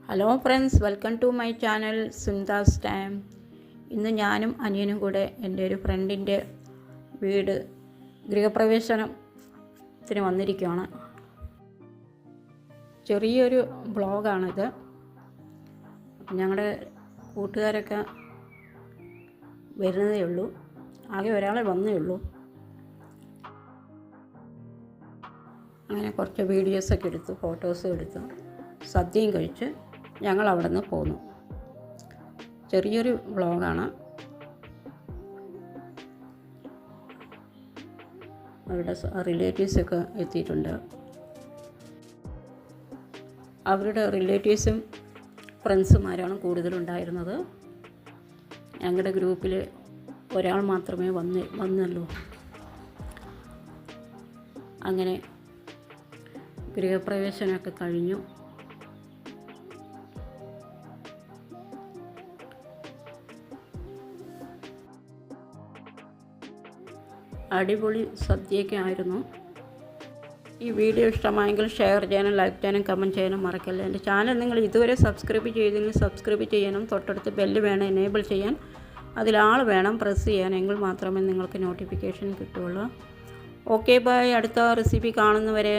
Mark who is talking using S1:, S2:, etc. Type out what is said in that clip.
S1: Hello friends, welcome to my channel Sundas time. ഇന്ന് ഞാനും അനിയനും കൂടെ എൻ്റെ ഒരു ഫ്രണ്ടിൻ്റെ വീട് ഗൃഹപ്രവേശനത്തിന് വന്നിരിക്കുകയാണ്. ചെറിയൊരു ബ്ലോഗാണിത്. ഞങ്ങളുടെ കൂട്ടുകാരൊക്കെ വരുന്നതേ ഉള്ളൂ, ആകെ ഒരാളെ വന്നേ ഉള്ളൂ. അങ്ങനെ കുറച്ച് വീഡിയോസൊക്കെ എടുത്തു, ഫോട്ടോസും എടുത്തു, സദ്യയും കഴിച്ച് ഞങ്ങൾ അവിടെ നിന്ന് പോന്നു. ചെറിയൊരു വ്ളോഗാണ്. അവരുടെ റിലേറ്റീവ്സൊക്കെ എത്തിയിട്ടുണ്ട്. അവരുടെ റിലേറ്റീവ്സും ഫ്രണ്ട്സുമാരാണ് കൂടുതലുണ്ടായിരുന്നത്. ഞങ്ങളുടെ ഗ്രൂപ്പിൽ ഒരാൾ മാത്രമേ വന്നുള്ളൂ. അങ്ങനെ ഗൃഹപ്രവേശനമൊക്കെ കഴിഞ്ഞു. അടിപൊളി സദ്യയൊക്കെ ആയിരുന്നു. ഈ വീഡിയോ ഇഷ്ടമായെങ്കിൽ ഷെയർ ചെയ്യാനും ലൈക്ക് ചെയ്യാനും കമൻറ്റ് ചെയ്യാനും മറക്കല്ല. എൻ്റെ ചാനൽ നിങ്ങൾ ഇതുവരെ സബ്സ്ക്രൈബ് ചെയ്തെങ്കിൽ സബ്സ്ക്രൈബ് ചെയ്യാനും തൊട്ടടുത്ത് ബെല്ല് വേണം എനേബിൾ ചെയ്യാൻ, അതിലാൾ വേണം പ്രസ് ചെയ്യാൻ, എങ്കിൽ മാത്രമേ നിങ്ങൾക്ക് നോട്ടിഫിക്കേഷൻ കിട്ടുകയുള്ളൂ. Okay bye. അടുത്ത റെസിപ്പി കാണുന്നവരെ.